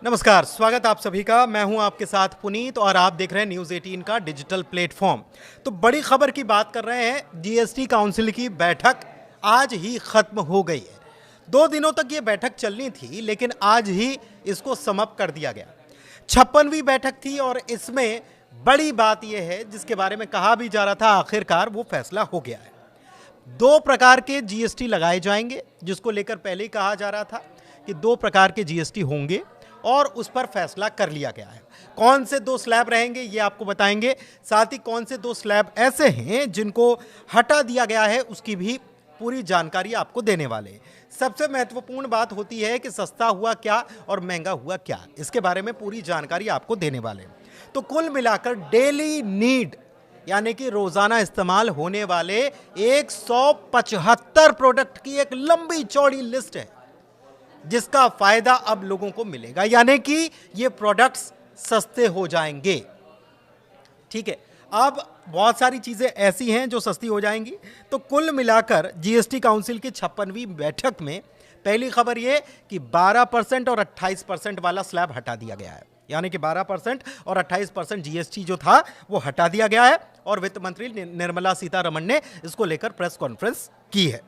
नमस्कार, स्वागत आप सभी का। मैं हूं आपके साथ पुनीत और आप देख रहे हैं न्यूज़ 18 का डिजिटल प्लेटफॉर्म। तो बड़ी खबर की बात कर रहे हैं। जीएसटी काउंसिल की बैठक आज ही खत्म हो गई है। 2 दिनों तक ये बैठक चलनी थी, लेकिन आज ही इसको समाप्त कर दिया गया। 56वीं बैठक थी और इसमें बड़ी बात यह है, जिसके बारे में कहा भी जा रहा था, आखिरकार वो फैसला हो गया है। 2 प्रकार के जीएसटी लगाए जाएंगे, जिसको लेकर पहले ही कहा जा रहा था कि 2 प्रकार के जीएसटी होंगे और उस पर फैसला कर लिया गया है। कौन से 2 स्लैब रहेंगे ये आपको बताएंगे, साथ ही कौन से 2 स्लैब ऐसे हैं जिनको हटा दिया गया है उसकी भी पूरी जानकारी आपको देने वाले हैं। सबसे महत्वपूर्ण बात होती है कि सस्ता हुआ क्या और महंगा हुआ क्या, इसके बारे में पूरी जानकारी आपको देने वाले हैं। तो कुल मिलाकर डेली नीड यानी कि रोजाना इस्तेमाल होने वाले 175 प्रोडक्ट की एक लंबी चौड़ी लिस्ट है, जिसका फायदा अब लोगों को मिलेगा, यानी कि ये प्रोडक्ट्स सस्ते हो जाएंगे। ठीक है, अब बहुत सारी चीजें ऐसी हैं जो सस्ती हो जाएंगी। तो कुल मिलाकर जीएसटी काउंसिल की 56वीं बैठक में पहली खबर ये कि 12% और 28% वाला स्लैब हटा दिया गया है, यानी कि 12% और 28% जीएसटी जो था वो हटा दिया गया है। और वित्त मंत्री निर्मला सीतारमण ने इसको लेकर प्रेस कॉन्फ्रेंस की है।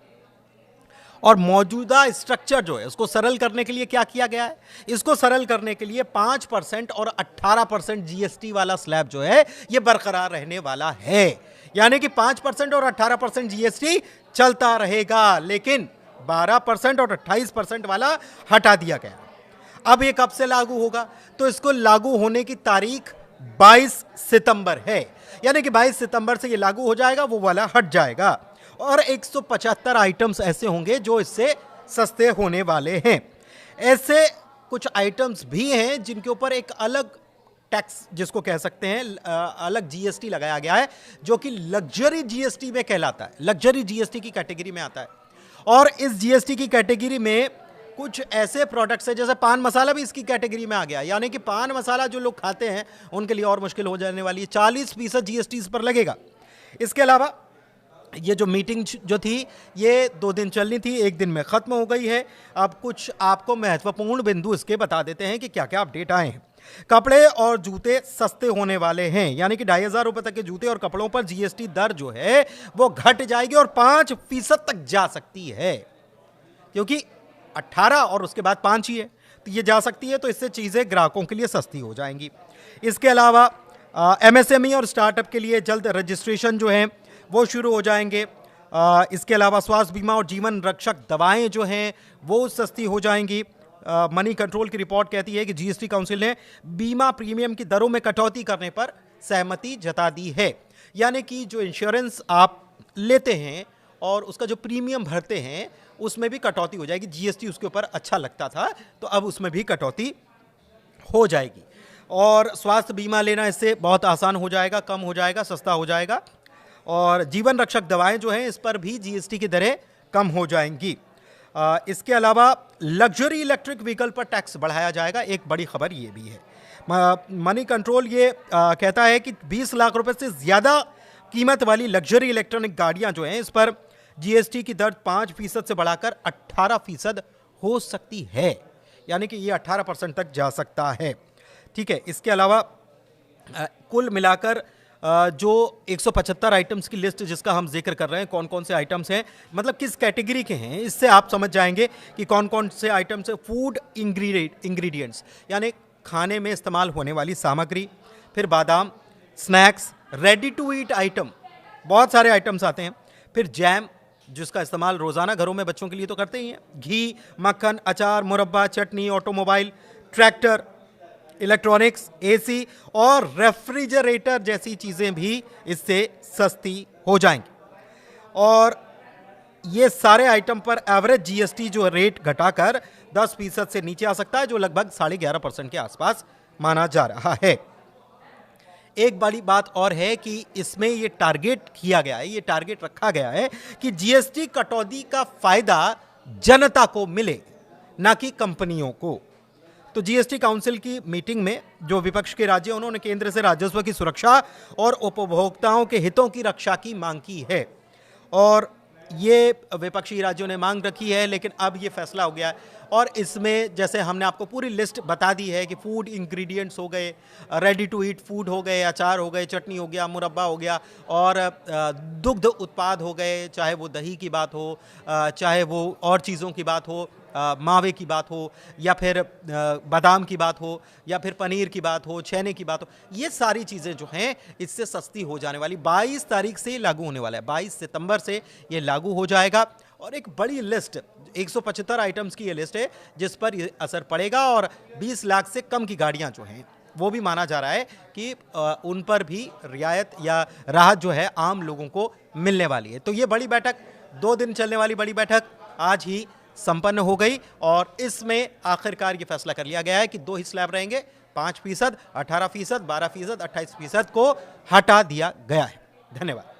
और मौजूदा स्ट्रक्चर जो है उसको सरल करने के लिए क्या किया गया है, इसको सरल करने के लिए 5% और 18% जीएसटी वाला स्लैब जो है ये बरकरार रहने वाला है, यानी कि 5% और 18% जीएसटी चलता रहेगा, लेकिन 12% और 28% वाला हटा दिया गया। अब ये कब से लागू होगा, तो इसको लागू होने की तारीख 22 सितंबर है, यानी कि 22 सितंबर से ये लागू हो जाएगा, वो वाला हट जाएगा। और 175 आइटम्स ऐसे होंगे जो इससे सस्ते होने वाले हैं। ऐसे कुछ आइटम्स भी हैं जिनके ऊपर एक अलग टैक्स, जिसको कह सकते हैं अलग जीएसटी लगाया गया है, जो कि लग्जरी जीएसटी में कहलाता है, लग्जरी जीएसटी की कैटेगरी में आता है। और इस जीएसटी की कैटेगरी में कुछ ऐसे प्रोडक्ट्स हैं, जैसे पान मसाला भी इसकी कैटेगरी में आ गया, यानी कि पान मसाला जो लोग खाते हैं उनके लिए और मुश्किल हो जाने वाली है। 40% जीएसटी इस पर लगेगा। इसके अलावा ये जो मीटिंग जो थी ये 2 दिन चलनी थी, 1 दिन में ख़त्म हो गई है। अब कुछ आपको महत्वपूर्ण बिंदु इसके बता देते हैं कि क्या क्या अपडेट आए हैं। कपड़े और जूते सस्ते होने वाले हैं, यानी कि 2500 रुपये तक के जूते और कपड़ों पर जीएसटी दर जो है वो घट जाएगी और 5% तक जा सकती है, क्योंकि 18 और उसके बाद 5 ही है, तो ये जा सकती है। तो इससे चीज़ें ग्राहकों के लिए सस्ती हो जाएंगी। इसके अलावा एमएसएमई और स्टार्टअप के लिए जल्द रजिस्ट्रेशन जो है वो शुरू हो जाएंगे। इसके अलावा स्वास्थ्य बीमा और जीवन रक्षक दवाएं जो हैं वो सस्ती हो जाएंगी। मनी कंट्रोल की रिपोर्ट कहती है कि जीएसटी काउंसिल ने बीमा प्रीमियम की दरों में कटौती करने पर सहमति जता दी है, यानी कि जो इंश्योरेंस आप लेते हैं और उसका जो प्रीमियम भरते हैं उसमें भी कटौती हो जाएगी। जीएसटी उसके ऊपर अच्छा लगता था, तो अब उसमें भी कटौती हो जाएगी। और स्वास्थ्य बीमा लेना इससे बहुत आसान हो जाएगा, कम हो जाएगा, सस्ता हो जाएगा। और जीवन रक्षक दवाएं जो हैं इस पर भी जीएसटी की दरें कम हो जाएंगी। इसके अलावा लग्जरी इलेक्ट्रिक व्हीकल पर टैक्स बढ़ाया जाएगा, एक बड़ी खबर ये भी है। मनी कंट्रोल ये कहता है कि 20 लाख रुपए से ज़्यादा कीमत वाली लग्जरी इलेक्ट्रॉनिक गाड़ियां जो हैं इस पर जीएसटी की दर 5% से बढ़ाकर 18% हो सकती है, यानी कि ये 18% तक जा सकता है। ठीक है, इसके अलावा कुल मिलाकर जो 175 आइटम्स की लिस्ट जिसका हम जिक्र कर रहे हैं, कौन कौन से आइटम्स हैं, मतलब किस कैटेगरी के हैं, इससे आप समझ जाएंगे कि कौन कौन से आइटम्स हैं। फूड इंग्रेडिएंट्स यानी खाने में इस्तेमाल होने वाली सामग्री, फिर बादाम, snacks, ready to eat item, बहुत सारे आइटम्स आते हैं। फिर जैम, जिसका इस्तेमाल रोज़ाना घरों में बच्चों के लिए तो करते ही हैं। घी, मक्खन, अचार, मुरब्बा, चटनी, ऑटोमोबाइल, ट्रैक्टर, इलेक्ट्रॉनिक्स, एसी और रेफ्रिजरेटर जैसी चीज़ें भी इससे सस्ती हो जाएंगी। और ये सारे आइटम पर एवरेज जीएसटी जो रेट घटाकर 10% से नीचे आ सकता है, जो लगभग 11.5% के आसपास माना जा रहा है। एक बड़ी बात और है कि इसमें ये टारगेट किया गया है, ये टारगेट रखा गया है कि जीएसटी कटौती का फायदा जनता को मिले, ना कि कंपनियों को। तो जीएसटी काउंसिल की मीटिंग में जो विपक्ष के राज्य, उन्होंने केंद्र से राजस्व की सुरक्षा और उपभोक्ताओं के हितों की रक्षा की मांग की है। और ये विपक्षी राज्यों ने मांग रखी है, लेकिन अब ये फैसला हो गया है। और इसमें जैसे हमने आपको पूरी लिस्ट बता दी है कि फूड इंग्रेडिएंट्स हो गए, रेडी टू ईट फूड हो गए, अचार हो गए, चटनी हो गया, मुरब्बा हो गया, और दुग्ध उत्पाद हो गए, चाहे वो दही की बात हो, चाहे वो और चीज़ों की बात हो, मावे की बात हो, या फिर बादाम की बात हो, या फिर पनीर की बात हो, छेने की बात हो, ये सारी चीज़ें जो हैं इससे सस्ती हो जाने वाली। 22 तारीख से लागू होने वाला है, 22 सितंबर से ये लागू हो जाएगा। और एक बड़ी लिस्ट, 175 आइटम्स की ये लिस्ट है जिस पर ये असर पड़ेगा, और 20 लाख से कम की गाड़ियां जो हैं वो भी माना जा रहा है कि उन पर भी रियायत या राहत जो है आम लोगों को मिलने वाली है। तो ये बड़ी बैठक, 2 दिन चलने वाली बड़ी बैठक आज ही संपन्न हो गई, और इसमें आखिरकार ये फैसला कर लिया गया है कि 2 ही स्लैब रहेंगे, 5%, 18%, 12%, 28% को हटा दिया गया है। धन्यवाद।